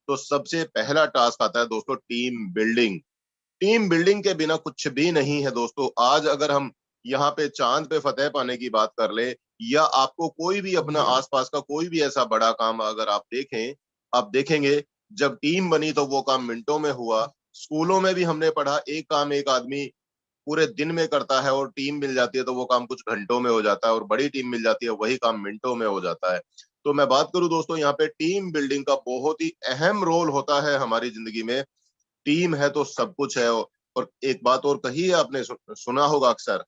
तो सबसे पहला टास्क आता है दोस्तों टीम बिल्डिंग। टीम बिल्डिंग के बिना कुछ भी नहीं है दोस्तों। आज अगर हम यहाँ पे चांद पे फतेह पाने की बात कर ले, या आपको कोई भी अपना आसपास का कोई भी ऐसा बड़ा काम अगर आप देखें, आप देखेंगे जब टीम बनी तो वो काम मिनटों में हुआ। स्कूलों में भी हमने पढ़ा, एक काम एक आदमी पूरे दिन में करता है, और टीम मिल जाती है तो वो काम कुछ घंटों में हो जाता है, और बड़ी टीम मिल जाती है वही काम मिनटों में हो जाता है। तो मैं बात करूं दोस्तों, यहाँ पे टीम बिल्डिंग का बहुत ही अहम रोल होता है हमारी जिंदगी में। टीम है तो सब कुछ है। और एक बात और कही है आपने, सुना होगा अक्सर,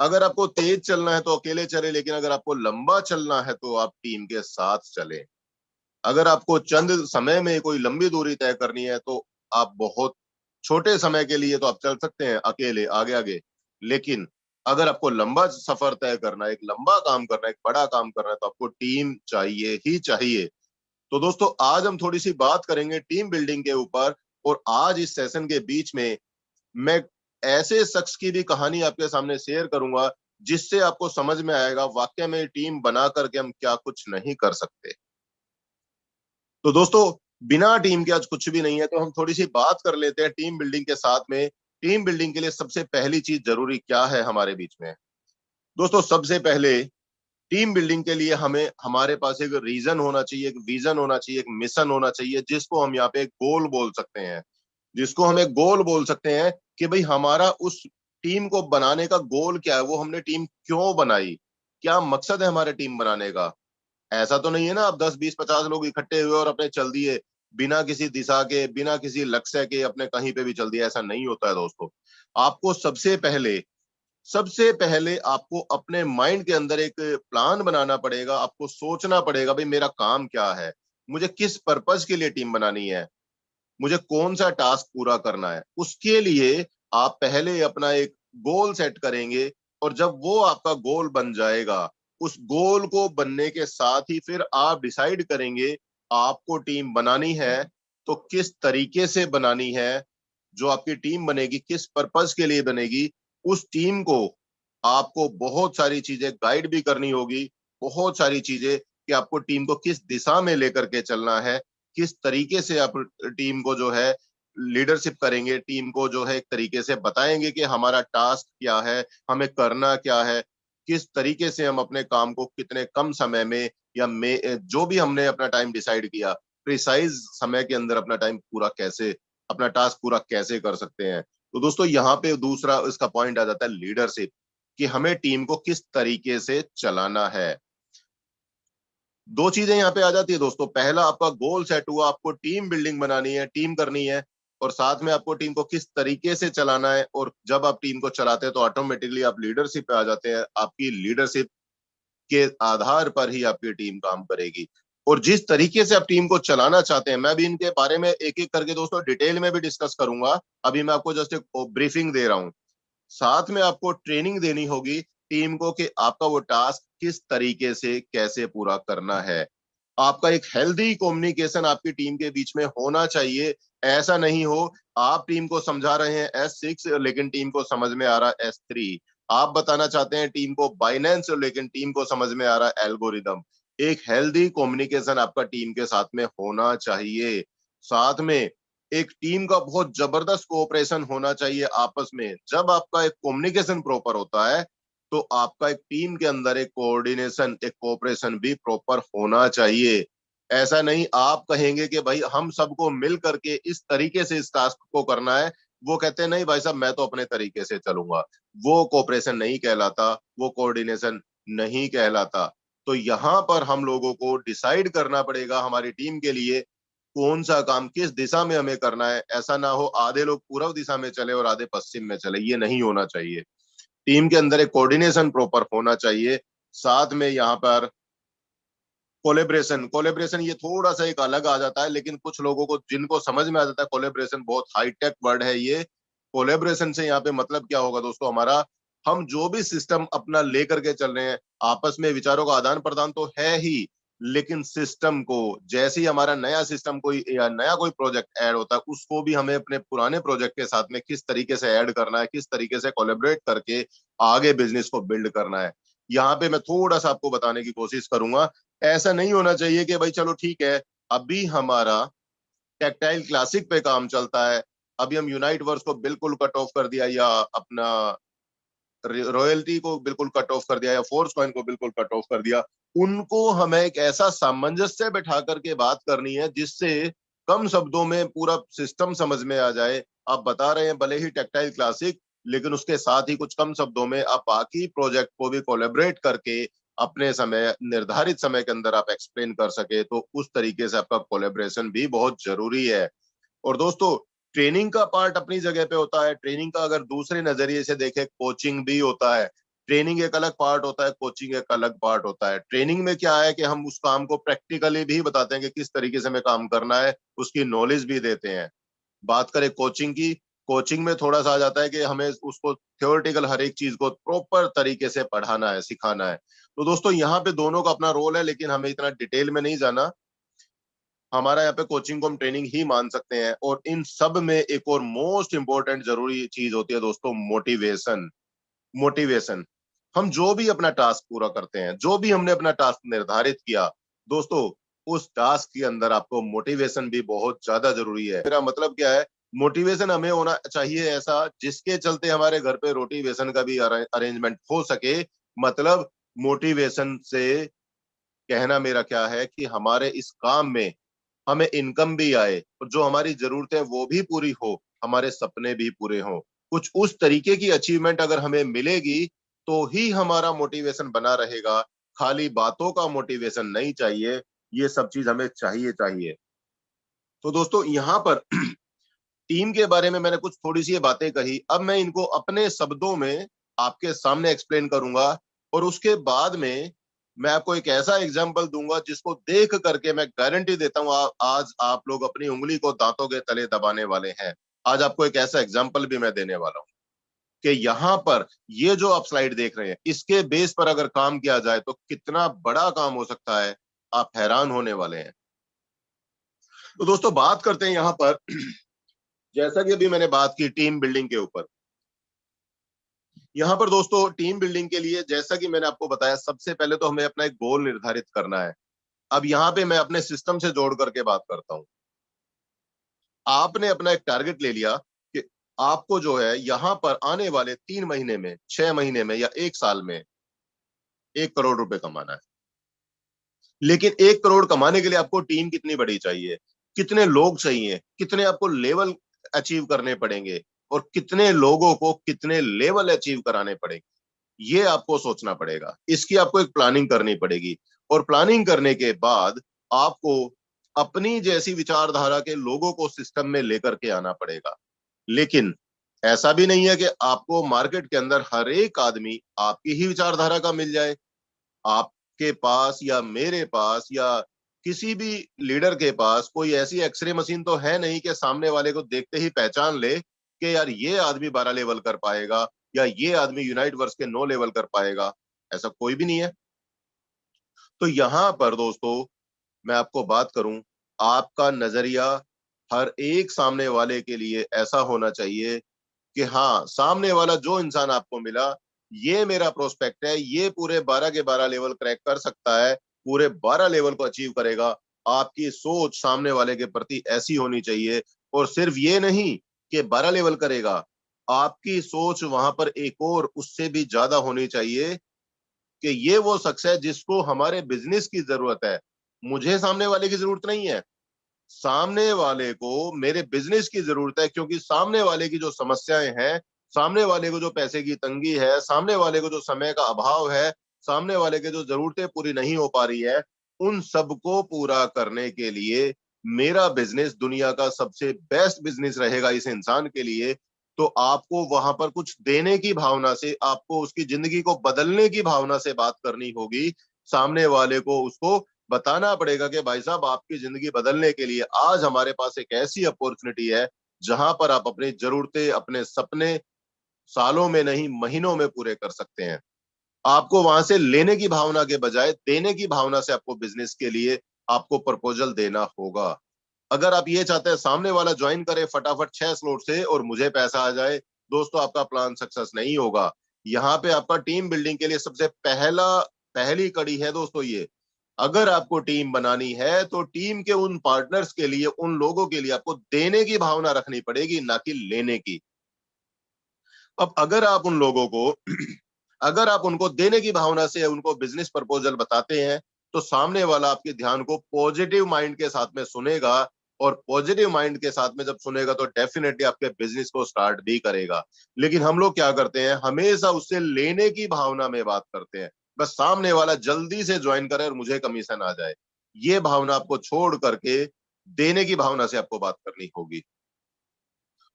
अगर आपको तेज चलना है तो अकेले चले, लेकिन अगर आपको लंबा चलना है तो आप टीम के साथ चले। अगर आपको चंद समय में कोई लंबी दूरी तय करनी है तो आप बहुत छोटे समय के लिए तो आप चल सकते हैं अकेले आगे आगे, लेकिन अगर आपको लंबा सफर तय करना है, एक लंबा काम करना है, एक बड़ा काम करना है, तो आपको टीम चाहिए ही चाहिए। तो दोस्तों आज हम थोड़ी सी बात करेंगे टीम बिल्डिंग के ऊपर। और आज इस सेशन के बीच में मैं ऐसे शख्स की भी कहानी आपके सामने शेयर करूंगा जिससे आपको समझ में आएगा वाकई में टीम बना करके हम क्या कुछ नहीं कर सकते। तो दोस्तों बिना टीम के आज कुछ भी नहीं है, तो हम थोड़ी सी बात कर लेते हैं टीम बिल्डिंग के साथ में। टीम बिल्डिंग के लिए सबसे पहली चीज जरूरी क्या है हमारे बीच में? दोस्तों सबसे पहले टीम बिल्डिंग के लिए हमें हमारे पास एक रीजन होना चाहिए, एक विजन होना चाहिए, एक मिशन होना चाहिए, जिसको हम यहाँ पे एक गोल बोल सकते हैं। जिसको हम एक गोल बोल सकते हैं कि भाई हमारा उस टीम को बनाने का गोल क्या है, वो हमने टीम क्यों बनाई, क्या मकसद है हमारे टीम बनाने का। ऐसा तो नहीं है ना आप 10 20 50 लोग इकट्ठे हुए और अपने चल दिए, बिना किसी दिशा के, बिना किसी लक्ष्य के, अपने कहीं पे भी चल दिया। ऐसा नहीं होता है दोस्तों। आपको सबसे पहले आपको अपने माइंड के अंदर एक प्लान बनाना पड़ेगा। आपको सोचना पड़ेगा भाई मेरा काम क्या है, मुझे किस पर्पज के लिए टीम बनानी है, मुझे कौन सा टास्क पूरा करना है। उसके लिए आप पहले अपना एक गोल सेट करेंगे, और जब वो आपका गोल बन जाएगा, उस गोल को बनने के साथ ही फिर आप डिसाइड करेंगे आपको टीम बनानी है तो किस तरीके से बनानी है। जो आपकी टीम बनेगी किस पर्पज के लिए बनेगी, उस टीम को आपको बहुत सारी चीजें गाइड भी करनी होगी, बहुत सारी चीजें कि आपको टीम को किस दिशा में लेकर के चलना है, किस तरीके से आप टीम को जो है लीडरशिप करेंगे, टीम को जो है एक तरीके से बताएंगे कि हमारा टास्क क्या है, हमें करना क्या है, किस तरीके से हम अपने काम को कितने कम समय में, या जो भी हमने अपना टाइम डिसाइड किया, प्रिसाइज समय के अंदर अपना टाइम पूरा कैसे, अपना टास्क पूरा कैसे कर सकते हैं। तो दोस्तों यहाँ पे दूसरा इसका पॉइंट आ जाता है लीडरशिप, कि हमें टीम को किस तरीके से चलाना है। दो चीजें यहाँ पे आ जाती है दोस्तों। पहला, आपका गोल सेट हुआ, आपको टीम बिल्डिंग बनानी है, टीम करनी है, और साथ में आपको टीम को किस तरीके से चलाना है। और जब आप टीम को चलाते हैं तो ऑटोमेटिकली आप लीडरशिप पे आ जाते हैं। आपकी लीडरशिप के आधार पर ही आपकी टीम काम करेगी। और जिस तरीके से आप टीम को चलाना चाहते हैं, मैं भी इनके बारे में एक एक करके दोस्तों डिटेल में भी डिस्कस करूंगा। अभी मैं आपको जस्ट एक ब्रीफिंग दे रहा हूँ। साथ में आपको ट्रेनिंग देनी होगी टीम को कि आपका वो टास्क किस तरीके से कैसे पूरा करना है। आपका एक हेल्दी कम्युनिकेशन आपकी टीम के बीच में होना चाहिए। ऐसा नहीं हो आप टीम को समझा रहे हैं S6 लेकिन टीम को समझ में आ रहा है S3। आप बताना चाहते हैं टीम को बाइनेंस लेकिन टीम को समझ में आ रहा है एल्गोरिदम। एक हेल्दी कम्युनिकेशन आपका टीम के साथ में होना चाहिए। साथ में एक टीम का बहुत जबरदस्त कोऑपरेशन होना चाहिए आपस में। जब आपका एक कम्युनिकेशन प्रॉपर होता है तो आपका एक टीम के अंदर एक कोऑर्डिनेशन, एक कोऑपरेशन भी प्रॉपर होना चाहिए। ऐसा नहीं आप कहेंगे कि भाई हम सबको मिल करके इस तरीके से इस टास्क को करना है, वो कहते हैं नहीं भाई साहब मैं तो अपने तरीके से चलूंगा, वो कोऑपरेशन नहीं कहलाता, वो कोऑर्डिनेशन नहीं कहलाता। तो यहाँ पर हम लोगों को डिसाइड करना पड़ेगा हमारी टीम के लिए कौन सा काम किस दिशा में हमें करना है। ऐसा ना हो आधे लोग पूर्व दिशा में चले और आधे पश्चिम में चले, ये नहीं होना चाहिए। टीम के अंदर एक कोऑर्डिनेशन प्रॉपर होना चाहिए। साथ में यहाँ पर कोलेब्रेशन, कोलेब्रेशन ये थोड़ा सा एक अलग आ जाता है, लेकिन कुछ लोगों को जिनको समझ में आ जाता है कोलेब्रेशन बहुत हाईटेक वर्ड है ये। कोलेब्रेशन से यहाँ पे मतलब क्या होगा दोस्तों, हमारा हम जो भी सिस्टम अपना लेकर के चल रहे हैं, आपस में विचारों का आदान प्रदान तो है ही, लेकिन सिस्टम को जैसे ही हमारा नया सिस्टम कोई या नया कोई प्रोजेक्ट ऐड होता है, उसको भी हमें अपने पुराने प्रोजेक्ट के साथ में किस तरीके से ऐड करना है, किस तरीके से कोलेबरेट करके आगे बिजनेस को बिल्ड करना है। यहाँ पे मैं थोड़ा सा आपको बताने की कोशिश करूंगा। ऐसा नहीं होना चाहिए कि भाई चलो ठीक है, अभी हमारा टेक्टाइल क्लासिक पे काम चलता है, अभी हम यूनाइट वर्स को बिल्कुल कट ऑफ कर दिया, या अपना रॉयल्टी को बिल्कुल कट ऑफ कर दिया, या फोर्स कॉइन को बिल्कुल कट ऑफ कर दिया। उनको हमें एक ऐसा सामंजस्य बैठा करके बात करनी है जिससे कम शब्दों में पूरा सिस्टम समझ में आ जाए। आप बता रहे हैं भले ही टेक्टाइल क्लासिक, लेकिन उसके साथ ही कुछ कम शब्दों में आप बाकी प्रोजेक्ट को भी कोलैबोरेट करके अपने समय, निर्धारित समय के अंदर आप एक्सप्लेन कर सके, तो उस तरीके से आपका कोलैबोरेशन भी बहुत जरूरी है। और दोस्तों, ट्रेनिंग का पार्ट अपनी जगह पे होता है। ट्रेनिंग का अगर दूसरे नजरिए से देखें, कोचिंग भी होता है। ट्रेनिंग एक अलग पार्ट होता है, कोचिंग एक अलग पार्ट होता है। ट्रेनिंग में क्या है कि हम उस काम को प्रैक्टिकली भी बताते हैं कि किस तरीके से हमें काम करना है, उसकी नॉलेज भी देते हैं। बात करें कोचिंग की, कोचिंग में थोड़ा सा आ जाता है कि हमें उसको थ्योरेटिकल हर एक चीज को प्रॉपर तरीके से पढ़ाना है, सिखाना है। तो दोस्तों, यहाँ पे दोनों का अपना रोल है, लेकिन हमें इतना डिटेल में नहीं जाना। हमारा यहाँ पे कोचिंग को हम ट्रेनिंग ही मान सकते हैं। और इन सब में एक और मोस्ट इंपॉर्टेंट जरूरी चीज होती है दोस्तों, मोटिवेशन। मोटिवेशन। हम जो भी अपना टास्क पूरा करते हैं, जो भी हमने अपना टास्क निर्धारित किया, दोस्तों, उस टास्क के अंदर आपको मोटिवेशन भी बहुत ज्यादा जरूरी है। मेरा मतलब क्या है, मोटिवेशन हमें होना चाहिए ऐसा जिसके चलते हमारे घर पे रोटी बेसन का भी अरेंजमेंट हो सके। मतलब मोटिवेशन से कहना मेरा क्या है कि हमारे इस काम में हमें इनकम भी आए, और जो हमारी जरूरतें वो भी पूरी हो, हमारे सपने भी पूरे हों। कुछ उस तरीके की अचीवमेंट अगर हमें मिलेगी तो ही हमारा मोटिवेशन बना रहेगा। खाली बातों का मोटिवेशन नहीं चाहिए, ये सब चीज हमें चाहिए चाहिए। तो दोस्तों, यहाँ पर टीम के बारे में मैंने कुछ थोड़ी सी ये बातें कही, अब मैं इनको अपने शब्दों में आपके सामने एक्सप्लेन करूंगा। और उसके बाद में मैं आपको एक ऐसा एग्जाम्पल दूंगा जिसको देख करके मैं गारंटी देता हूं, आज आप लोग अपनी उंगली को दांतों के तले दबाने वाले हैं। आज आपको एक ऐसा एग्जाम्पल भी मैं देने वाला हूं कि यहाँ पर ये जो आप स्लाइड देख रहे हैं, इसके बेस पर अगर काम किया जाए तो कितना बड़ा काम हो सकता है, आप हैरान होने वाले हैं। तो दोस्तों, बात करते हैं यहाँ पर जैसा कि अभी मैंने बात की टीम बिल्डिंग के ऊपर। यहाँ पर दोस्तों, टीम बिल्डिंग के लिए जैसा कि मैंने आपको बताया, सबसे पहले तो हमें अपना एक गोल निर्धारित करना है। अब यहाँ पे मैं अपने सिस्टम से जोड़ करके बात करता हूँ। आपने अपना एक टारगेट ले लिया कि आपको जो है यहाँ पर आने वाले 3 महीने में, 6 महीने में, या 1 साल में 1 करोड़ रुपए कमाना है। लेकिन 1 करोड़ कमाने के लिए आपको टीम कितनी बड़ी चाहिए, कितने लोग चाहिए, कितने आपको लेवल अचीव करने पड़ेंगे, और कितने लोगों को कितने लेवल अचीव कराने पड़ेंगे, ये आपको सोचना पड़ेगा। इसकी आपको एक प्लानिंग करनी पड़ेगी। और प्लानिंग करने के बाद आपको अपनी जैसी विचारधारा के लोगों को सिस्टम में लेकर के आना पड़ेगा। लेकिन ऐसा भी नहीं है कि आपको मार्केट के अंदर हर एक आदमी आपकी ही विचारधारा का मिल जाए। आपके पास या मेरे पास या किसी भी लीडर के पास कोई ऐसी एक्सरे मशीन तो है नहीं कि सामने वाले को देखते ही पहचान ले कि यार ये आदमी 12 लेवल कर पाएगा, या ये आदमी यूनाइट वर्स के 9 लेवल कर पाएगा। ऐसा कोई भी नहीं है। तो यहां पर दोस्तों, मैं आपको बात करूं, आपका नजरिया हर एक सामने वाले के लिए ऐसा होना चाहिए कि हाँ, सामने वाला जो इंसान आपको मिला, ये मेरा प्रोस्पेक्ट है, ये पूरे 12 के 12 लेवल क्रैक कर सकता है, पूरे 12 लेवल को अचीव करेगा। आपकी सोच सामने वाले के प्रति ऐसी होनी चाहिए। और सिर्फ ये नहीं कि 12 लेवल करेगा, आपकी सोच वहां पर एक और उससे भी ज्यादा होनी चाहिए कि ये वो शख्स है जिसको हमारे बिजनेस की जरूरत है। मुझे सामने वाले की जरूरत नहीं है, सामने वाले को मेरे बिजनेस की जरूरत है। क्योंकि सामने वाले की जो समस्याएं हैं, सामने वाले को जो पैसे की तंगी है, सामने वाले को जो समय का अभाव है, सामने वाले के जो जरूरतें पूरी नहीं हो पा रही है, उन सबको पूरा करने के लिए मेरा बिजनेस दुनिया का सबसे बेस्ट बिजनेस रहेगा इस इंसान के लिए। तो आपको वहां पर कुछ देने की भावना से, आपको उसकी जिंदगी को बदलने की भावना से बात करनी होगी। सामने वाले को उसको बताना पड़ेगा कि भाई साहब, आपकी जिंदगी बदलने के लिए आज हमारे पास एक ऐसी अपॉर्चुनिटी है जहां पर आप अपनी जरूरतें, अपने सपने सालों में नहीं महीनों में पूरे कर सकते हैं। आपको वहां से लेने की भावना के बजाय देने की भावना से आपको बिजनेस के लिए आपको प्रपोजल देना होगा। अगर आप ये चाहते हैं सामने वाला ज्वाइन करे फटाफट 6 स्लॉट से और मुझे पैसा आ जाए, दोस्तों, आपका प्लान सक्सेस नहीं होगा। यहाँ पे आपका टीम बिल्डिंग के लिए सबसे पहली कड़ी है दोस्तों ये, अगर आपको टीम बनानी है तो टीम के उन पार्टनर्स के लिए, उन लोगों के लिए आपको देने की भावना रखनी पड़ेगी, ना कि लेने की। अब अगर आप उन लोगों को अगर आप उनको देने की भावना से उनको बिजनेस प्रपोजल बताते हैं, तो सामने वाला आपके ध्यान को पॉजिटिव माइंड के साथ में सुनेगा, और पॉजिटिव माइंड के साथ में जब सुनेगा तो डेफिनेटली आपके बिजनेस को स्टार्ट भी करेगा। लेकिन हम लोग क्या करते हैं, हमेशा उससे लेने की भावना में बात करते हैं, बस सामने वाला जल्दी से ज्वाइन करे और मुझे कमीशन आ जाए। ये भावना आपको छोड़ करके देने की भावना से आपको बात करनी होगी।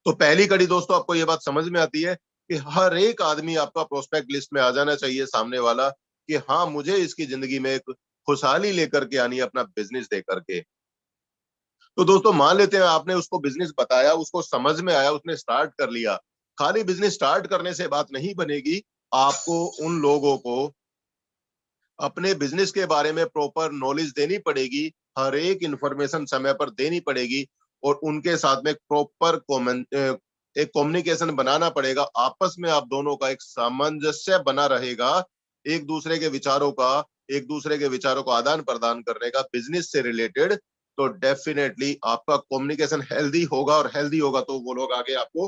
तो पहली कड़ी दोस्तों, आपको ये बात समझ में आती है कि हर एक आदमी आपका प्रोस्पेक्ट लिस्ट में आ जाना चाहिए, सामने वाला, कि हाँ मुझे इसकी जिंदगी में एक खुशहाली लेकर के आनी है, अपना बिजनेस दे करके। तो दोस्तों मान लेते हैं आपने उसको बिजनेस बताया, उसको समझ में आया, उसने स्टार्ट कर लिया। खाली बिजनेस स्टार्ट करने से बात नहीं बनेगी, आपको उन लोगों को अपने बिजनेस के बारे में प्रॉपर नॉलेज देनी पड़ेगी, हर एक इंफॉर्मेशन समय पर देनी पड़ेगी, और उनके साथ में प्रॉपर एक कम्युनिकेशन बनाना पड़ेगा। आपस में आप दोनों का एक सामंजस्य बना रहेगा, एक दूसरे के विचारों को आदान प्रदान करने का बिजनेस से रिलेटेड। तो डेफिनेटली आपका कम्युनिकेशन हेल्दी होगा, और हेल्दी होगा तो वो लोग आगे आपको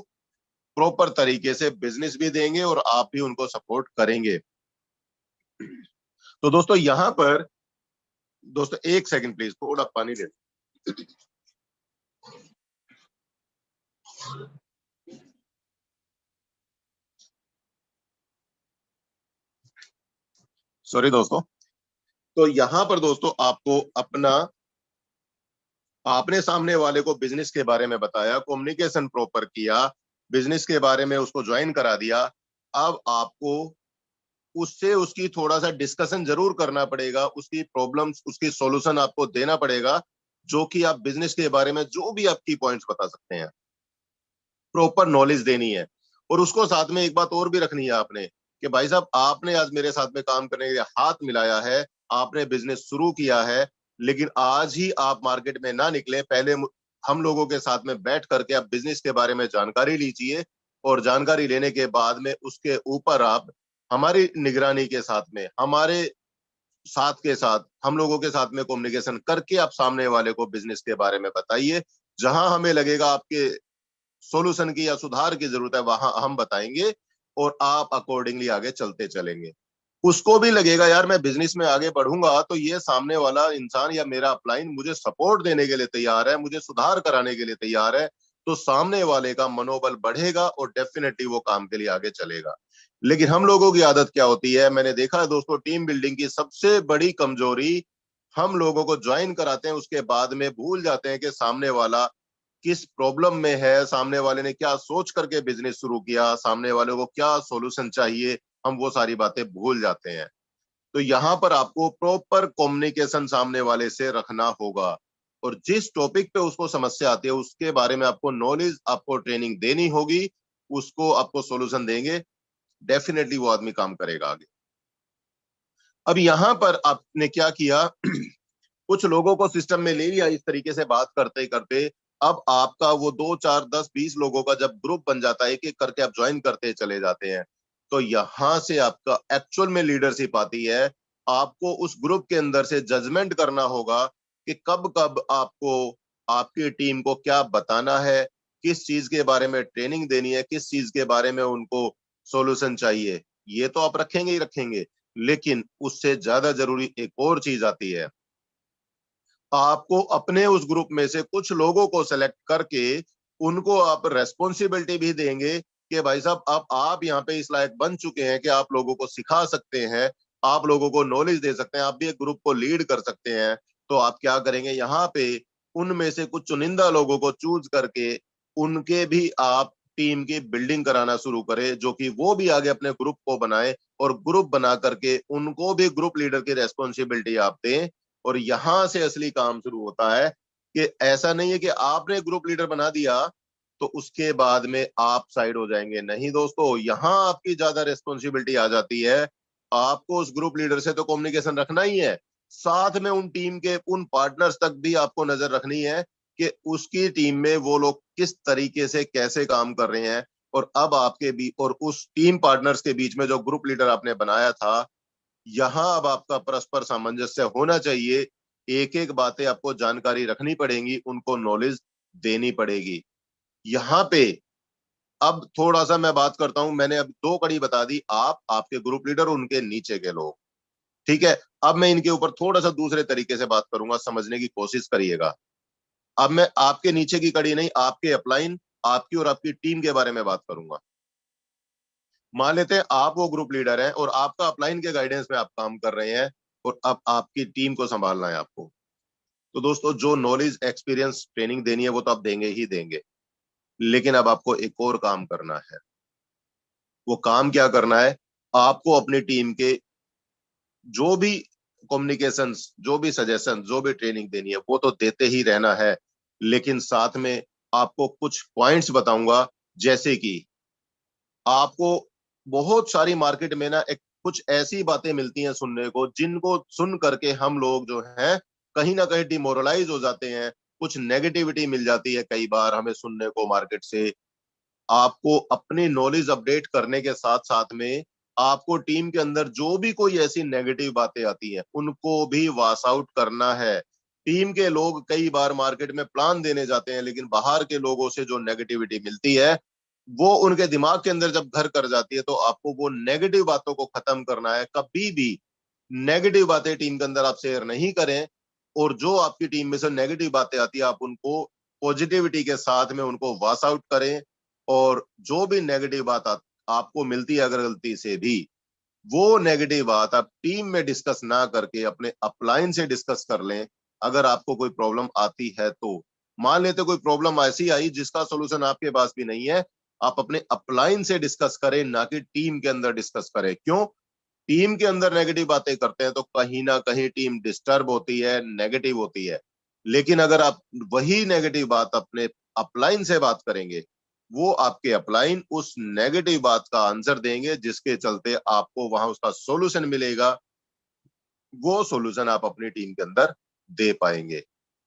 प्रॉपर तरीके से बिजनेस भी देंगे और आप भी उनको सपोर्ट करेंगे। तो दोस्तों यहां पर, दोस्तों एक सेकंड प्लीज, थोड़ा पानी ले। सॉरी दोस्तों। तो यहां पर दोस्तों आपको अपना, आपने सामने वाले को बिजनेस के बारे में बताया, कम्युनिकेशन प्रॉपर किया, बिजनेस के बारे में उसको ज्वाइन करा दिया। अब आपको उससे उसकी थोड़ा सा डिस्कशन जरूर करना पड़ेगा, उसकी प्रॉब्लम्स, उसकी सॉल्यूशन आपको देना पड़ेगा, जो कि आप बिजनेस के बारे में जो भी आपकी पॉइंट्स बता सकते हैं, प्रॉपर नॉलेज देनी है। और उसको साथ में एक बात और भी रखनी है आपने, कि भाई साहब आपने आज मेरे साथ में काम करने के लिए हाथ मिलाया है, आपने बिजनेस शुरू किया है, लेकिन आज ही आप मार्केट में ना निकले, पहले हम लोगों के साथ में बैठ करके आप बिजनेस के बारे में जानकारी लीजिए, और जानकारी लेने के बाद में उसके ऊपर आप हमारी निगरानी के साथ में, हमारे साथ के साथ, हम लोगों के साथ में कम्युनिकेशन करके आप सामने वाले को बिजनेस के बारे में बताइए। जहां हमें लगेगा आपके सॉल्यूशन की या सुधार की जरूरत है, वहां हम बताएंगे, और आप अकॉर्डिंगली आगे चलते चलेंगे। उसको भी लगेगा यार मैं बिजनेस में आगे बढ़ूंगा तो ये सामने वाला इंसान या मेरा अपलाइन मुझे सपोर्ट देने के लिए तैयार है, मुझे सुधार कराने के लिए तैयार है, तो सामने वाले का मनोबल बढ़ेगा और डेफिनेटली वो काम के लिए आगे चलेगा। लेकिन हम लोगों की आदत क्या होती है, मैंने देखा है दोस्तों, टीम बिल्डिंग की सबसे बड़ी कमजोरी, हम लोगों को ज्वाइन कराते हैं, उसके बाद में भूल जाते हैं कि सामने वाला किस प्रॉब्लम में है, सामने वाले ने क्या सोच करके बिजनेस शुरू किया, सामने वाले को क्या सॉल्यूशन चाहिए, हम वो सारी बातें भूल जाते हैं। तो यहाँ पर आपको प्रॉपर कम्युनिकेशन सामने वाले से रखना होगा, और जिस टॉपिक पे उसको समस्या आती है उसके बारे में आपको नॉलेज, आपको ट्रेनिंग देनी होगी, उसको आपको सॉल्यूशन देंगे, डेफिनेटली वो आदमी काम करेगा आगे। अब यहाँ पर आपने क्या किया, कुछ लोगों को सिस्टम में ले लिया, इस तरीके से बात करते करते अब आपका वो 2 4 10 20 लोगों का जब ग्रुप बन जाता है, एक एक करके आप ज्वाइन करते चले जाते हैं, तो यहां से आपका एक्चुअल में लीडरशिप आती है। आपको उस ग्रुप के अंदर से जजमेंट करना होगा कि कब कब आपको आपकी टीम को क्या बताना है, किस चीज के बारे में ट्रेनिंग देनी है, किस चीज के बारे में उनको सॉल्यूशन चाहिए। ये तो आप रखेंगे ही रखेंगे, लेकिन उससे ज्यादा जरूरी एक और चीज आती है। आपको अपने उस ग्रुप में से कुछ लोगों को सेलेक्ट करके उनको आप रेस्पॉन्सिबिलिटी भी देंगे कि भाई साहब अब आप यहाँ पे इस लायक बन चुके हैं कि आप लोगों को सिखा सकते हैं, आप लोगों को नॉलेज दे सकते हैं, आप भी एक ग्रुप को लीड कर सकते हैं। तो आप क्या करेंगे, यहाँ पे उनमें से कुछ चुनिंदा लोगों को चूज करके उनके भी आप टीम की बिल्डिंग कराना शुरू करें, जो कि वो भी आगे अपने ग्रुप को बनाए, और ग्रुप बना करके उनको भी ग्रुप लीडर की रेस्पॉन्सिबिलिटी आप दें। और यहां से असली काम शुरू होता है, कि ऐसा नहीं है कि आपने ग्रुप लीडर बना दिया तो उसके बाद में आप साइड हो जाएंगे। नहीं दोस्तों, यहां आपकी ज्यादा रिस्पॉन्सिबिलिटी आ जाती है। आपको उस ग्रुप लीडर से तो कम्युनिकेशन रखना ही है, साथ में उन टीम के उन पार्टनर्स तक भी आपको नजर रखनी है कि उसकी टीम में वो लोग किस तरीके से कैसे काम कर रहे हैं। और अब आपके बीच और उस टीम पार्टनर्स के बीच में जो ग्रुप लीडर आपने बनाया था, यहाँ अब आपका परस्पर सामंजस्य होना चाहिए। एक एक बातें आपको जानकारी रखनी पड़ेंगी, उनको नॉलेज देनी पड़ेगी। यहाँ पे अब थोड़ा सा मैं बात करता हूं। मैंने अब दो कड़ी बता दी, आप, आपके ग्रुप लीडर, उनके नीचे के लोग। ठीक है, अब मैं इनके ऊपर थोड़ा सा दूसरे तरीके से बात करूंगा, समझने की कोशिश करिएगा। अब मैं आपके नीचे की कड़ी नहीं, आपके अपलाइन, आपकी और आपकी टीम के बारे में बात करूंगा। मान लेते हैं आप वो ग्रुप लीडर हैं और आपका अपलाइन के गाइडेंस में आप काम कर रहे हैं और अब आपकी टीम को संभालना है आपको। तो दोस्तों, जो नॉलेज, एक्सपीरियंस, ट्रेनिंग देनी है वो तो आप देंगे ही देंगे, लेकिन अब आपको एक और काम करना है। वो काम क्या करना है? आपको अपनी टीम के जो भी कम्युनिकेशंस, जो भी सजेशन, जो भी ट्रेनिंग देनी है वो तो देते ही रहना है, लेकिन साथ में आपको कुछ पॉइंट्स बताऊंगा। जैसे कि आपको बहुत सारी मार्केट में ना एक कुछ ऐसी बातें मिलती हैं सुनने को, जिनको सुन करके हम लोग जो हैं कहीं ना कहीं डिमोरलाइज हो जाते हैं। कुछ नेगेटिविटी मिल जाती है कई बार हमें सुनने को मार्केट से। आपको अपनी नॉलेज अपडेट करने के साथ साथ में आपको टीम के अंदर जो भी कोई ऐसी नेगेटिव बातें आती हैं उनको भी वॉश आउट करना है। टीम के लोग कई बार मार्केट में प्लान देने जाते हैं, लेकिन बाहर के लोगों से जो नेगेटिविटी मिलती है वो उनके दिमाग के अंदर जब घर कर जाती है, तो आपको वो नेगेटिव बातों को खत्म करना है। कभी भी नेगेटिव बातें टीम के अंदर आप शेयर नहीं करें, और जो आपकी टीम में से नेगेटिव बातें आती है आप उनको पॉजिटिविटी के साथ में उनको वॉश आउट करें। और जो भी नेगेटिव बात आपको मिलती है अगर गलती से भी, वो नेगेटिव बात आप टीम में डिस्कस ना करके अपने अपलाइन से डिस्कस कर लें। अगर आपको कोई प्रॉब्लम आती है तो, मान लेते कोई प्रॉब्लम ऐसी आई जिसका सोल्यूशन आपके पास भी नहीं है, आप अपने अपलाइन से डिस्कस करें, ना कि टीम के अंदर डिस्कस करें। क्यों? टीम के अंदर नेगेटिव बातें करते हैं तो कहीं ना कहीं टीम डिस्टर्ब होती है, नेगेटिव होती है। लेकिन अगर आप वही नेगेटिव बात अपने अपलाइन से बात करेंगे, वो आपके अपलाइन उस नेगेटिव बात का आंसर देंगे, जिसके चलते आपको वहां उसका सॉल्यूशन मिलेगा। वो सॉल्यूशन आप अपनी टीम के अंदर दे पाएंगे।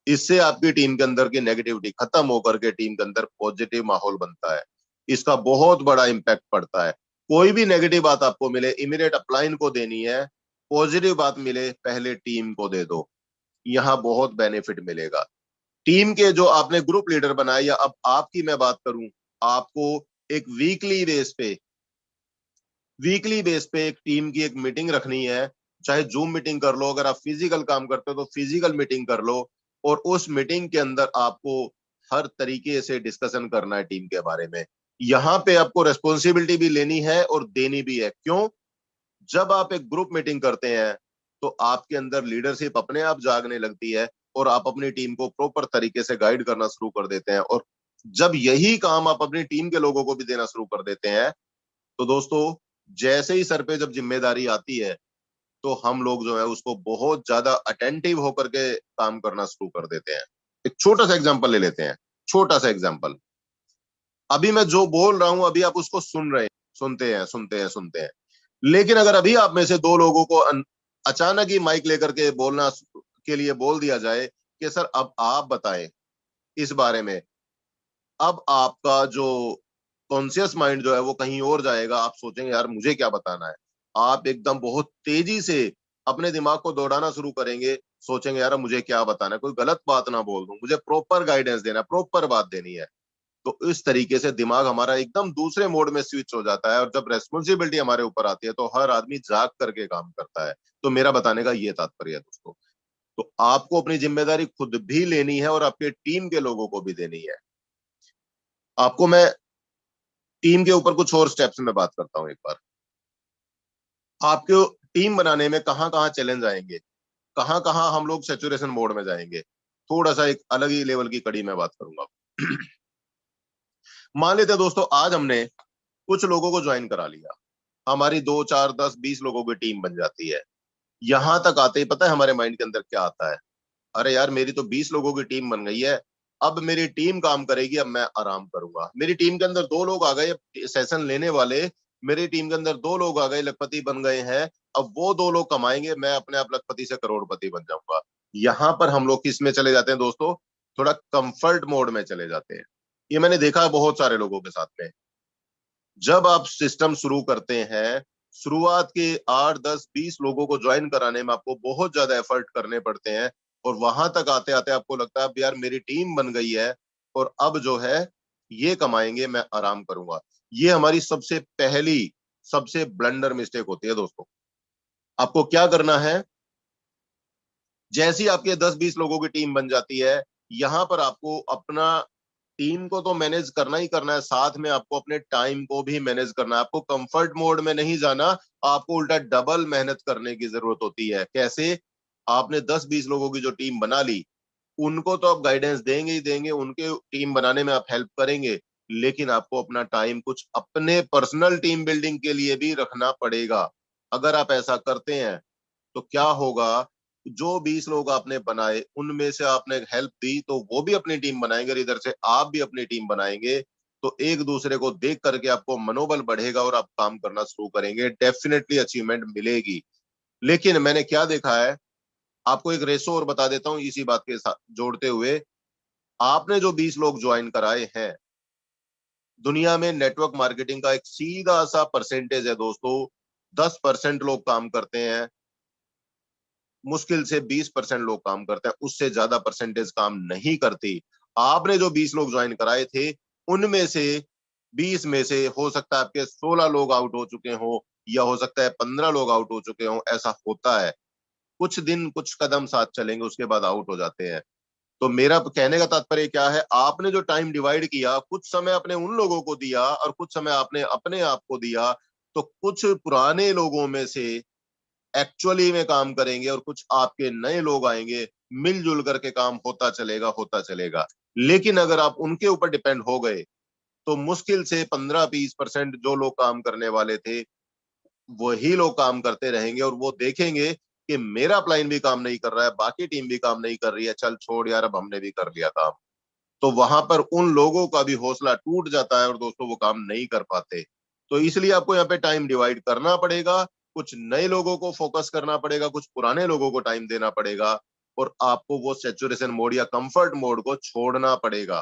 इससे आपकी टीम के अंदर की नेगेटिविटी खत्म होकर के टीम के अंदर पॉजिटिव माहौल बनता है। इसका बहुत बड़ा इंपैक्ट पड़ता है। कोई भी नेगेटिव बात आपको मिले, इमीडिएट अपलाइन को देनी है। पॉजिटिव बात मिले, पहले टीम को दे दो। यहाँ बहुत बेनिफिट मिलेगा। टीम के जो आपने ग्रुप लीडर बनाए, या अब आपकी मैं बात करूं, आपको एक वीकली बेस पे एक टीम की एक मीटिंग रखनी है। चाहे जूम मीटिंग कर लो, अगर आप फिजिकल काम करते हो तो फिजिकल मीटिंग कर लो। और उस मीटिंग के अंदर आपको हर तरीके से डिस्कशन करना है टीम के बारे में। यहाँ पे आपको रेस्पॉन्सिबिलिटी भी लेनी है और देनी भी है। क्यों? जब आप एक ग्रुप मीटिंग करते हैं तो आपके अंदर लीडरशिप अपने आप जागने लगती है और आप अपनी टीम को प्रॉपर तरीके से गाइड करना शुरू कर देते हैं। और जब यही काम आप अपनी टीम के लोगों को भी देना शुरू कर देते हैं, तो दोस्तों, जैसे ही सर पे जब जिम्मेदारी आती है, तो हम लोग जो है उसको बहुत ज्यादा अटेंटिव होकर के काम करना शुरू कर देते हैं। एक छोटा सा एग्जांपल ले लेते हैं। छोटा सा एग्जांपल, अभी मैं जो बोल रहा हूं अभी आप उसको सुन रहे हैं, सुनते हैं। लेकिन अगर अभी आप में से दो लोगों को अचानक ही माइक लेकर के बोलना के लिए बोल दिया जाए कि सर अब आप बताएं इस बारे में, अब आपका जो कॉन्शियस माइंड जो है वो कहीं और जाएगा। आप सोचेंगे यार मुझे क्या बताना है। आप एकदम बहुत तेजी से अपने दिमाग को दौड़ाना शुरू करेंगे, सोचेंगे यार मुझे क्या बताना है, कोई गलत बात ना बोल दूं, मुझे प्रॉपर गाइडेंस देना है, प्रॉपर बात देनी है। तो इस तरीके से दिमाग हमारा एकदम दूसरे मोड में स्विच हो जाता है, और जब रेस्पॉन्सिबिलिटी हमारे ऊपर आती है तो हर आदमी जाग करके काम करता है। तो मेरा बताने का ये तात्पर्य है दोस्तों। तो आपको अपनी जिम्मेदारी खुद भी लेनी है और आपके टीम के लोगों को भी देनी है। आपको मैं टीम के ऊपर कुछ और स्टेप्स में बात करता हूं एक बार। आपको टीम बनाने में कहां कहां चैलेंज आएंगे, कहां कहां हम लोग सेचुरेशन मोड में जाएंगे, थोड़ा सा एक अलग ही लेवल की कड़ी में बात करूंगा। मान लेते हैं दोस्तों, आज हमने कुछ लोगों को ज्वाइन करा लिया, हमारी 2 4 10 20 लोगों की टीम बन जाती है। यहां तक आते ही पता है हमारे माइंड के अंदर क्या आता है? अरे यार, मेरी तो 20 लोगों की टीम बन गई है, अब मेरी टीम काम करेगी, अब मैं आराम करूंगा। मेरी टीम के अंदर 2 लोग आ गए सेशन लेने वाले, मेरी टीम के अंदर 2 लोग आ गए लखपति बन गए हैं, अब वो 2 लोग कमाएंगे, मैं अपने आप लखपति से करोड़पति बन जाऊंगा। यहां पर हम लोग किस में चले जाते हैं दोस्तों? थोड़ा कंफर्ट मोड में चले जाते हैं। ये मैंने देखा है बहुत सारे लोगों के साथ में। जब आप सिस्टम शुरू करते हैं शुरुआत के 8, 10, 20 लोगों को ज्वाइन कराने में आपको बहुत ज्यादा एफर्ट करने पड़ते हैं, और वहां तक आते आते आपको लगता है अब यार मेरी टीम बन गई है और अब जो है ये कमाएंगे, मैं आराम करूंगा। ये हमारी सबसे पहली, सबसे ब्लंडर मिस्टेक होती है दोस्तों। आपको क्या करना है, जैसी आपके 10-20 लोगों की टीम बन जाती है, यहां पर आपको अपना टीम को तो मैनेज करना ही करना है, साथ में आपको अपने टाइम को भी मैनेज करना है। आपको कंफर्ट मोड में नहीं जाना, आपको उल्टा डबल मेहनत करने की जरूरत होती है। कैसे? आपने 10-20 लोगों की जो टीम बना ली, उनको तो आप गाइडेंस देंगे ही देंगे, उनके टीम बनाने में आप हेल्प करेंगे, लेकिन आपको अपना टाइम कुछ अपने पर्सनल टीम बिल्डिंग के लिए भी रखना पड़ेगा। अगर आप ऐसा करते हैं तो क्या होगा, जो 20 लोग आपने बनाए उनमें से आपने हेल्प दी तो वो भी अपनी टीम बनाएंगे, और इधर से आप भी अपनी टीम बनाएंगे, तो एक दूसरे को देख करके आपको मनोबल बढ़ेगा और आप काम करना शुरू करेंगे, डेफिनेटली अचीवमेंट मिलेगी। लेकिन मैंने क्या देखा है, आपको एक रेशो और बता देता हूं इसी बात के साथ जोड़ते हुए। आपने जो 20 लोग ज्वाइन कराए हैं, दुनिया में नेटवर्क मार्केटिंग का एक सीधा सा परसेंटेज है दोस्तों, 10% लोग काम करते हैं, मुश्किल से 20% लोग काम करते हैं, उससे ज्यादा परसेंटेज काम नहीं करती। आपने जो 20 लोग ज्वाइन कराए थे, उनमें से 20 में से हो सकता है आपके 16 लोग आउट हो चुके हो, या हो सकता है 15 लोग आउट हो चुके हो, ऐसा होता है। कुछ दिन कुछ कदम साथ चलेंगे, उसके बाद आउट हो जाते हैं। तो मेरा कहने का तात्पर्य क्या है, आपने जो टाइम डिवाइड किया, कुछ समय आपने उन लोगों को दिया और कुछ समय आपने अपने आप को दिया, तो कुछ पुराने लोगों में से एक्चुअली में काम करेंगे और कुछ आपके नए लोग आएंगे, मिलजुल करके काम होता चलेगा, होता चलेगा। लेकिन अगर आप उनके ऊपर डिपेंड हो गए, तो मुश्किल से 15-20% जो लोग काम करने वाले थे, वही लोग काम करते रहेंगे, और वो देखेंगे कि मेरा अपलाइन भी काम नहीं कर रहा है, बाकी टीम भी काम नहीं कर रही है, चल छोड़ यार, अब हमने भी कर लिया काम। तो वहां पर उन लोगों का भी हौसला टूट जाता है और दोस्तों वो काम नहीं कर पाते। तो इसलिए आपको यहाँ पे टाइम डिवाइड करना पड़ेगा, कुछ नए लोगों को फोकस करना पड़ेगा, कुछ पुराने लोगों को टाइम देना पड़ेगा, और आपको वो सेचुरेशन मोड या कंफर्ट मोड को छोड़ना पड़ेगा।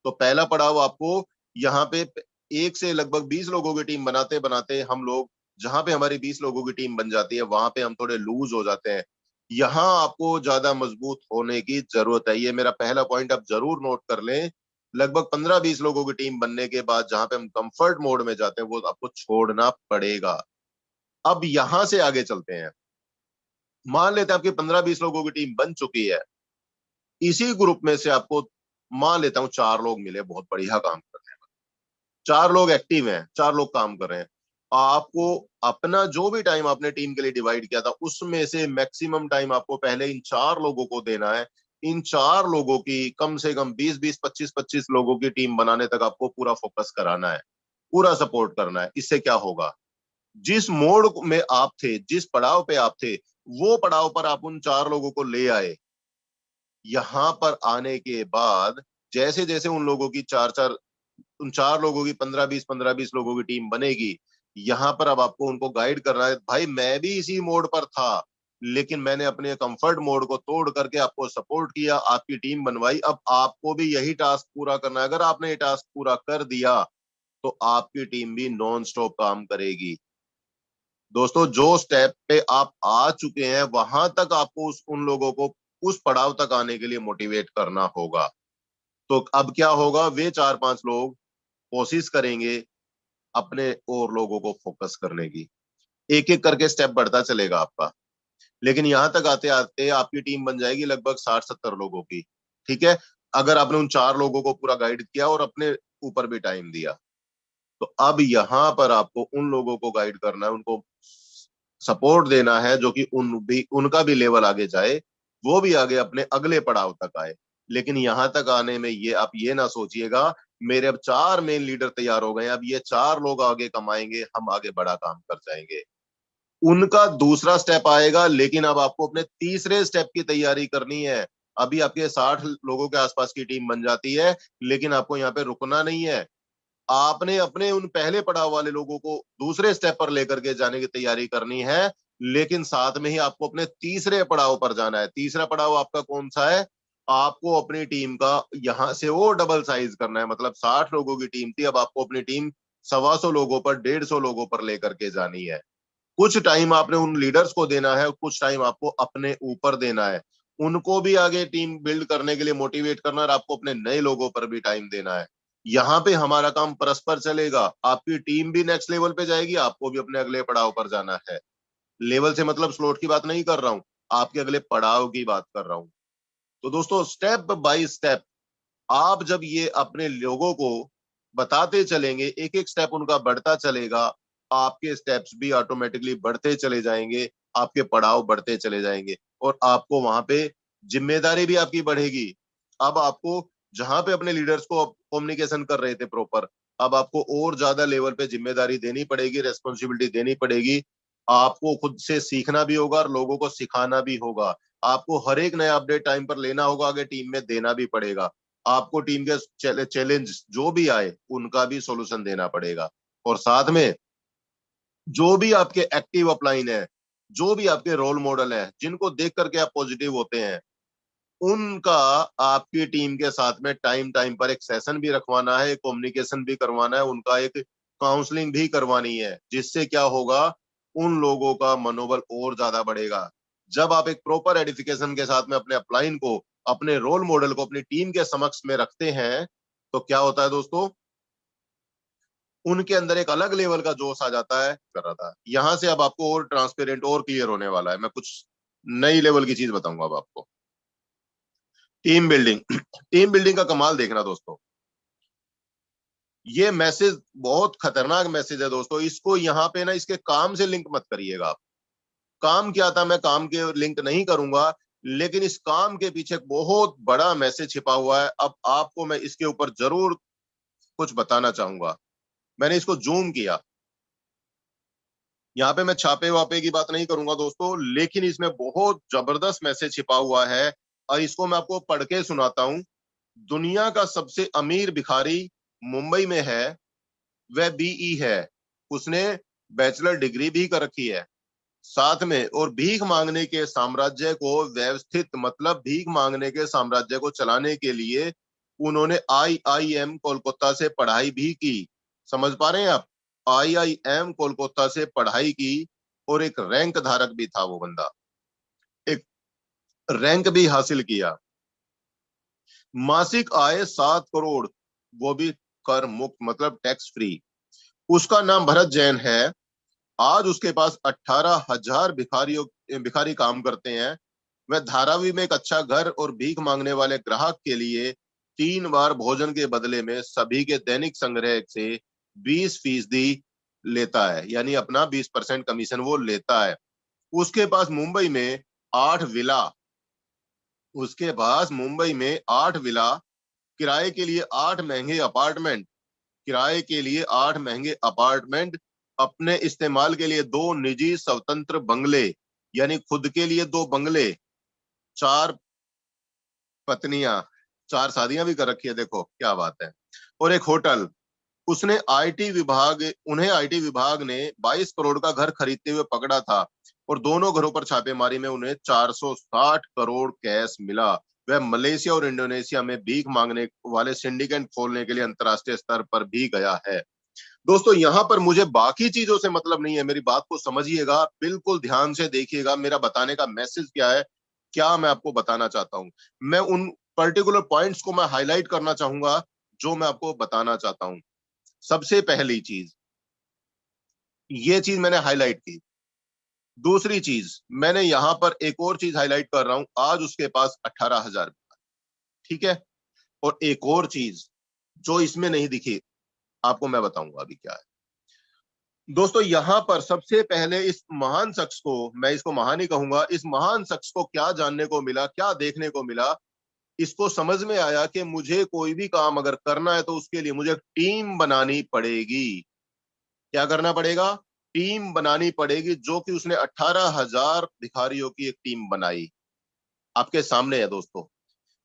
तो पहला पड़ाव आपको यहाँ पे, एक से लगभग 20 लोगों की टीम बनाते बनाते हम लोग, जहां पे हमारी 20 लोगों की टीम बन जाती है, वहां पे हम थोड़े लूज हो जाते हैं। यहाँ आपको ज्यादा मजबूत होने की जरूरत है, ये मेरा पहला पॉइंट आप जरूर नोट कर लें। लगभग 15-20 लोगों की टीम बनने के बाद जहां पे हम कंफर्ट मोड में जाते हैं, वो आपको छोड़ना पड़ेगा। अब यहां से आगे चलते हैं। मान लेते हैं आपकी 15-20 लोगों की टीम बन चुकी है, इसी ग्रुप में से आपको, मान लेता हूं 4 लोग मिले बहुत बढ़िया काम करने में, 4 लोग एक्टिव हैं, 4 लोग काम कर रहे हैं। आपको अपना जो भी टाइम आपने टीम के लिए डिवाइड किया था, उसमें से मैक्सिमम टाइम आपको पहले इन 4 लोगों को देना है। इन 4 लोगों की कम से कम 20-20, 25-25 लोगों की टीम बनाने तक आपको पूरा फोकस कराना है, पूरा सपोर्ट करना है। इससे क्या होगा, जिस मोड में आप थे, जिस पड़ाव पे आप थे, वो पड़ाव पर आप उन 4 लोगों को ले आए। यहां पर आने के बाद जैसे जैसे उन लोगों की चार चार, उन 4 लोगों की 15-20 लोगों की टीम बनेगी, यहां पर अब आपको उनको गाइड करना है। भाई मैं भी इसी मोड पर था, लेकिन मैंने अपने कंफर्ट मोड को तोड़ करके आपको सपोर्ट किया, आपकी टीम बनवाई, अब आपको भी यही टास्क पूरा करना है। अगर आपने ये टास्क पूरा कर दिया, तो आपकी टीम भी नॉन स्टॉप काम करेगी। दोस्तों, जो स्टेप पे आप आ चुके हैं, वहां तक आपको उन लोगों को उस पड़ाव तक आने के लिए मोटिवेट करना होगा। तो अब क्या होगा, वे 4-5 लोग कोशिश करेंगे अपने और लोगों को फोकस करने की, एक एक करके स्टेप बढ़ता चलेगा आपका। लेकिन यहां तक आते आते आपकी टीम बन जाएगी लगभग 60-70 लोगों की। ठीक है, अगर आपने उन 4 लोगों को पूरा गाइड किया और अपने ऊपर भी टाइम दिया, तो अब यहां पर आपको उन लोगों को गाइड करना है, उनको सपोर्ट देना है, जो कि उनका भी लेवल आगे जाए, वो भी आगे अपने अगले पड़ाव तक आए। लेकिन यहां तक आने में ये आप ये ना सोचिएगा मेरे अब 4 मेन लीडर तैयार हो गए, अब ये 4 लोग आगे कमाएंगे, हम आगे बड़ा काम कर जाएंगे। उनका दूसरा स्टेप आएगा, लेकिन अब आपको अपने तीसरे स्टेप की तैयारी करनी है। अभी आपके 60 लोगों के आसपास की टीम बन जाती है, लेकिन आपको यहाँ पे रुकना नहीं है। आपने अपने उन पहले पड़ाव वाले लोगों को दूसरे स्टेप पर लेकर के जाने की तैयारी करनी है, लेकिन साथ में ही आपको अपने तीसरे पड़ाव पर जाना है। तीसरा पड़ाव आपका कौन सा है, आपको अपनी टीम का यहां से वो डबल साइज करना है। मतलब 60 लोगों की टीम थी, अब आपको अपनी टीम 125 लोगों पर, 150 लोगों पर लेकर के जानी है। कुछ टाइम आपने उन लीडर्स को देना है, कुछ टाइम आपको अपने ऊपर देना है, उनको भी आगे टीम बिल्ड करने के लिए मोटिवेट करना है, और आपको अपने नए लोगों पर भी टाइम देना है। यहाँ पे हमारा काम परस्पर चलेगा, आपकी टीम भी नेक्स्ट लेवल पे जाएगी, आपको भी अपने अगले पड़ाव पर जाना है। लेवल से मतलब स्लॉट की बात नहीं कर रहा हूं, आपके अगले पड़ाव की बात कर रहा हूं। तो दोस्तों स्टेप बाय स्टेप आप जब ये अपने लोगों को बताते चलेंगे, एक एक स्टेप उनका बढ़ता चलेगा, आपके स्टेप्स भी ऑटोमेटिकली बढ़ते चले जाएंगे, आपके पड़ाव बढ़ते चले जाएंगे, और आपको वहां पे जिम्मेदारी भी आपकी बढ़ेगी। अब आपको जहां पे अपने लीडर्स को कम्युनिकेशन कर रहे थे प्रॉपर, अब आपको और ज्यादा लेवल पे जिम्मेदारी देनी पड़ेगी, रेस्पॉन्सिबिलिटी देनी पड़ेगी। आपको खुद से सीखना भी होगा और लोगों को सिखाना भी होगा। आपको हर एक नया अपडेट टाइम पर लेना होगा, आगे टीम में देना भी पड़ेगा। आपको टीम के चैलेंज जो भी आए उनका भी सॉल्यूशन देना पड़ेगा। और साथ में जो भी आपके एक्टिव अपलाइन है, जो भी आपके रोल मॉडल है, जिनको देख करके आप पॉजिटिव होते हैं, उनका आपकी टीम के साथ में टाइम टाइम पर एक सेशन भी रखवाना है, कम्युनिकेशन भी करवाना है, उनका एक काउंसलिंग भी करवानी है, जिससे क्या होगा, उन लोगों का मनोबल और ज्यादा बढ़ेगा। जब आप एक प्रॉपर एडिफिकेशन के साथ में अपने अपलाइन को, अपने रोल मॉडल को अपनी टीम के समक्ष में रखते हैं, तो क्या होता है दोस्तों, उनके अंदर एक अलग लेवल का जोश आ जाता है। कर रहा था यहां से, अब आपको और ट्रांसपेरेंट और क्लियर होने वाला है, मैं कुछ नई लेवल की चीज बताऊंगा अब आपको। टीम बिल्डिंग टीम बिल्डिंग का कमाल देखना दोस्तों, ये मैसेज बहुत खतरनाक मैसेज है दोस्तों, इसको यहाँ पे ना इसके काम से लिंक मत करिएगा आप। काम क्या था, मैं काम के लिंक नहीं करूंगा, लेकिन इस काम के पीछे एक बहुत बड़ा मैसेज छिपा हुआ है। अब आपको मैं इसके ऊपर जरूर कुछ बताना चाहूंगा। मैंने इसको जूम किया, यहाँ पे मैं छापे वापे की बात नहीं करूंगा दोस्तों, लेकिन इसमें बहुत जबरदस्त मैसेज छिपा हुआ है, और इसको मैं आपको पढ़ के सुनाता हूं। दुनिया का सबसे अमीर भिखारी मुंबई में है, वह बीई है, उसने बैचलर डिग्री भी कर रखी है साथ में, और भीख मांगने के साम्राज्य को व्यवस्थित, मतलब भीख मांगने के साम्राज्य को चलाने के लिए उन्होंने आईआईएम कोलकाता से पढ़ाई भी की। समझ पा रहे हैं आप, आईआईएम कोलकाता से पढ़ाई की, और एक रैंक धारक भी था वो बंदा, एक रैंक भी हासिल किया। मासिक आय 7 करोड़, वो भी कर मुक्त, मतलब टैक्स फ्री। उसका नाम भरत जैन है। आज उसके पास 18,000 भिखारी काम करते हैं। वह धारावी में एक अच्छा घर और भीख मांगने वाले ग्राहक के लिए 3 बार भोजन के बदले में सभी के दैनिक संग्रह से 20% लेता है, यानी अपना 20% कमीशन वो लेता है। उसके पास मुंबई में 8 विला, उसके पास मुंबई में 8 विला, किराए के लिए 8 महंगे अपार्टमेंट, किराए के लिए 8 महंगे अपार्टमेंट, अपने इस्तेमाल के लिए 2 निजी स्वतंत्र बंगले, यानी खुद के लिए 2 बंगले, 4 पत्नियां, 4 शादियां भी कर रखी है, देखो क्या बात है, और एक होटल। उसने आईटी विभाग उन्हें आईटी विभाग ने 22 करोड़ का घर खरीदते हुए पकड़ा था, और दोनों घरों पर छापेमारी में उन्हें 460 करोड़ कैश मिला। वह मलेशिया और इंडोनेशिया में भीख मांगने वाले सिंडिकेट खोलने के लिए अंतरराष्ट्रीय स्तर पर भी गया है। दोस्तों यहाँ पर मुझे बाकी चीजों से मतलब नहीं है, मेरी बात को समझिएगा, बिल्कुल ध्यान से देखिएगा, मेरा बताने का मैसेज क्या है, क्या मैं आपको बताना चाहता हूं। मैं उन पर्टिकुलर पॉइंट्स को मैं हाईलाइट करना चाहूंगा जो मैं आपको बताना चाहता हूं। सबसे पहली चीज, ये चीज मैंने हाईलाइट की। दूसरी चीज, मैंने यहां पर एक और चीज हाईलाइट कर रहा हूं, आज उसके पास 18,000, ठीक है। और एक और चीज जो इसमें नहीं दिखी, आपको मैं बताऊंगा अभी क्या है। दोस्तों यहां पर सबसे पहले इस महान शख्स को, मैं इसको महान ही कहूंगा, इस महान शख्स को क्या जानने को मिला, क्या देखने को मिला, इसको समझ में आया कि मुझे कोई भी काम अगर करना है तो उसके लिए मुझे टीम बनानी पड़ेगी। क्या करना पड़ेगा, टीम बनानी पड़ेगी, जो कि उसने 18,000 भिखारियों की एक टीम बनाई। आपके सामने है दोस्तों,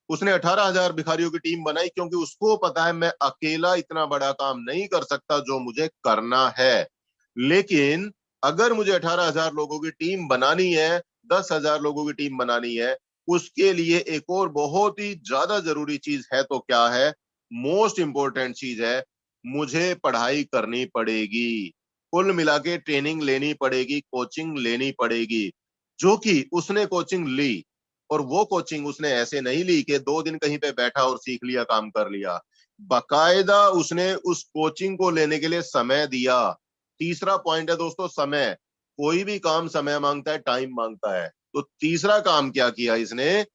उसने 18,000 भिखारियों की टीम बनाई, क्योंकि उसको पता है मैं अकेला इतना बड़ा काम नहीं कर सकता जो मुझे करना है। लेकिन अगर मुझे 18,000 लोगों की टीम बनानी है, 10,000 लोगों की टीम बनानी है, उसके लिए एक और बहुत ही ज्यादा जरूरी चीज है, तो क्या है, मोस्ट इंपॉर्टेंट चीज है, मुझे पढ़ाई करनी पड़ेगी, कुल मिला के ट्रेनिंग लेनी पड़ेगी, कोचिंग लेनी पड़ेगी, जो कि उसने कोचिंग ली। और वो कोचिंग उसने ऐसे नहीं ली कि 2 दिन कहीं पे बैठा और सीख लिया, काम कर लिया। बाकायदा उसने उस कोचिंग को लेने के लिए समय दिया। तीसरा पॉइंट है दोस्तों, समय। कोई भी काम समय मांगता है, टाइम मांगता है। तो तीसरा काम क्या किया इसने,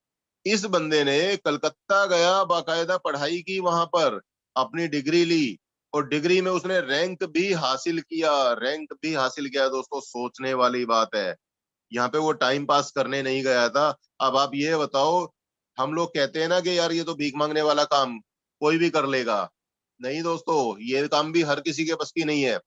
इस बंदे ने कलकत्ता गया, बाकायदा पढ़ाई की, वहां पर अपनी डिग्री ली, और डिग्री में उसने रैंक भी हासिल किया। रैंक भी हासिल किया दोस्तों, सोचने वाली बात है। यहाँ पे वो टाइम पास करने नहीं गया था। अब आप ये बताओ, हम लोग कहते हैं ना कि यार ये तो भीख मांगने वाला काम कोई भी कर लेगा। नहीं दोस्तों, ये काम भी हर किसी के बस की नहीं है।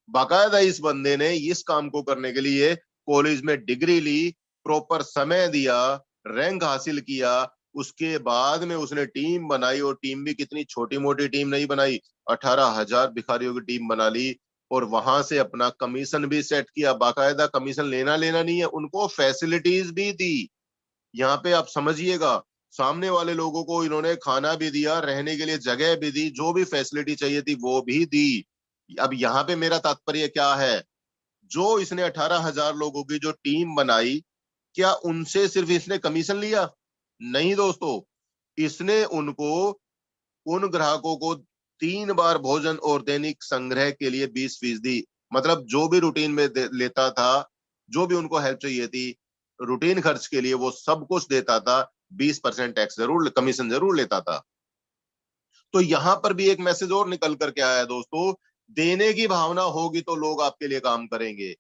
बाकायदा इस बंदे ने इस काम को करने के लिए कॉलेज में डिग्री ली, प्रॉपर समय दिया, रैंक हासिल किया। उसके बाद में उसने टीम बनाई, और टीम भी कितनी छोटी मोटी टीम नहीं बनाई, 18,000 भिखारियों की टीम बना ली। और वहां से अपना कमीशन भी सेट किया। बाकायदा कमीशन लेना लेना नहीं है, उनको फैसिलिटीज भी दी। यहाँ पे आप समझिएगा, सामने वाले लोगों को इन्होंने खाना भी दिया, रहने के लिए जगह भी दी, जो भी फैसिलिटी चाहिए थी वो भी दी। अब यहाँ पे मेरा तात्पर्य क्या है, जो इसने 18,000 लोगों की जो टीम बनाई, क्या उनसे सिर्फ इसने कमीशन लिया? नहीं दोस्तों, इसने उनको, उन ग्राहकों को 3 बार भोजन और दैनिक संग्रह के लिए 20%, मतलब जो भी रूटीन में लेता था, जो भी उनको हेल्प चाहिए थी, रूटीन खर्च के लिए वो सब कुछ देता था। 20% टैक्स जरूर, कमीशन जरूर लेता था। तो यहां पर भी एक मैसेज और निकल करके आया दोस्तों, देने की भावना होगी तो लोग आपके लिए काम करेंगे।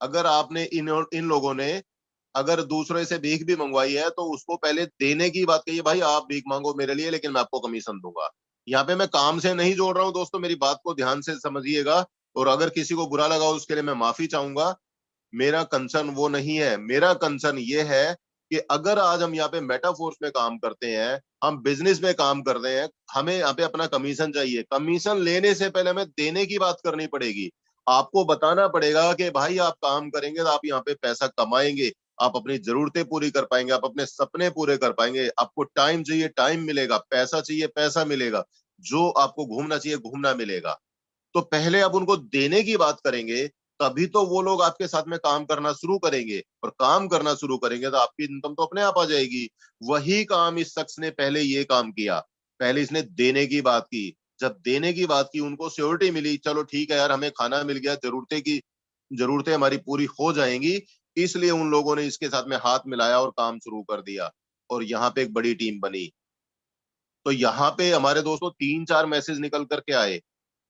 अगर आपने इन लोगों ने अगर दूसरे से भीख भी मंगवाई है, तो उसको पहले देने की बात कहिए, भाई आप भीख मांगो मेरे लिए, लेकिन मैं आपको कमीशन दूंगा। यहाँ पे मैं काम से नहीं जोड़ रहा हूँ दोस्तों, मेरी बात को ध्यान से समझिएगा। और अगर किसी को बुरा लगा उसके लिए मैं माफी चाहूंगा। मेरा कंसर्न वो नहीं है, मेरा कंसर्न ये है कि अगर आज हम यहाँ पे मेटाफोर्स में काम करते हैं, हम बिजनेस में काम कर रहे हैं, हमें यहाँ पे अपना कमीशन चाहिए। कमीशन लेने से पहले हमें देने की बात करनी पड़ेगी। आपको बताना पड़ेगा कि भाई आप काम करेंगे तो आप यहाँ पे पैसा कमाएंगे, आप अपनी जरूरतें पूरी कर पाएंगे, आप अपने सपने पूरे कर पाएंगे। आपको टाइम चाहिए, टाइम मिलेगा, पैसा चाहिए, पैसा मिलेगा, जो आपको घूमना चाहिए, घूमना मिलेगा। तो पहले आप उनको देने की बात करेंगे, तभी तो वो लोग आपके साथ में काम करना शुरू करेंगे। और काम करना शुरू करेंगे तो आपकी इनकम तो अपने आप आ जाएगी। वही काम इस शख्स ने पहले ये काम किया, पहले इसने देने की बात की। जब देने की बात की, उनको सिक्योरिटी मिली, चलो ठीक है यार, हमें खाना मिल गया, जरूरतें हमारी पूरी हो जाएंगी, इसलिए उन लोगों ने इसके साथ में हाथ मिलाया और काम शुरू कर दिया। और यहाँ पे एक बड़ी टीम बनी। तो यहाँ पे हमारे दोस्तों 3-4 मैसेज निकल करके आए।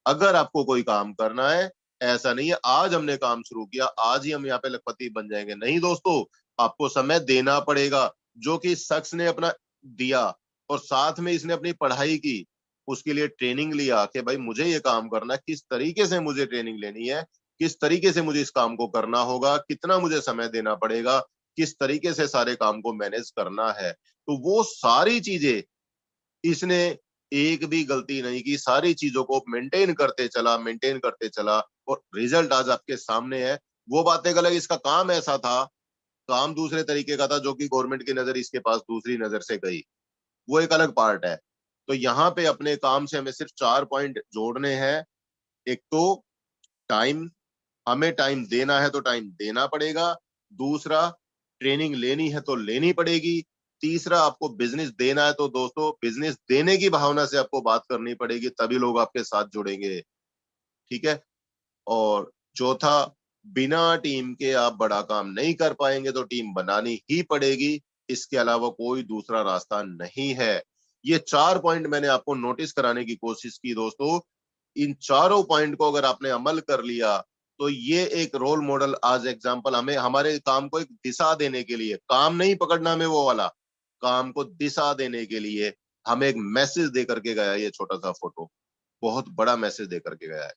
अगर आपको कोई काम करना है, ऐसा नहीं है आज हमने काम शुरू किया, आज ही हम यहाँ पे लखपति बन जाएंगे। नहीं दोस्तों, आपको समय देना पड़ेगा, जो कि इस शख्स ने अपना दिया। और साथ में इसने अपनी पढ़ाई की, उसके लिए ट्रेनिंग लिया कि भाई मुझे ये काम करना है, किस तरीके से मुझे ट्रेनिंग लेनी है, किस तरीके से मुझे इस काम को करना होगा, कितना मुझे समय देना पड़ेगा, किस तरीके से सारे काम को मैनेज करना है। तो वो सारी चीजें इसने एक भी गलती नहीं की, सारी चीजों को मेंटेन करते चला, मेंटेन करते चला, और रिजल्ट आज आपके सामने है। वो बातें अलग, इसका काम ऐसा था, काम दूसरे तरीके का था, जो कि गवर्नमेंट की नजर इसके पास दूसरी नजर से गई, वो एक अलग पार्ट है। तो यहाँ पे अपने काम से हमें सिर्फ 4 पॉइंट जोड़ने हैं। एक तो टाइम, हमें टाइम देना है तो टाइम देना पड़ेगा। दूसरा, ट्रेनिंग लेनी है तो लेनी पड़ेगी। तीसरा, आपको बिजनेस देना है तो दोस्तों बिजनेस देने की भावना से आपको बात करनी पड़ेगी, तभी लोग आपके साथ जुड़ेंगे। ठीक है। और चौथा, बिना टीम के आप बड़ा काम नहीं कर पाएंगे, तो टीम बनानी ही पड़ेगी। इसके अलावा कोई दूसरा रास्ता नहीं है। ये 4 पॉइंट मैंने आपको नोटिस कराने की कोशिश की दोस्तों। इन चारों पॉइंट को अगर आपने अमल कर लिया, तो ये एक रोल मॉडल, आज एग्जांपल, हमें हमारे काम को एक दिशा देने के लिए, काम नहीं पकड़ना हमें वो वाला, काम को दिशा देने के लिए हमें एक मैसेज दे करके गया। ये छोटा सा फोटो बहुत बड़ा मैसेज दे करके गया है।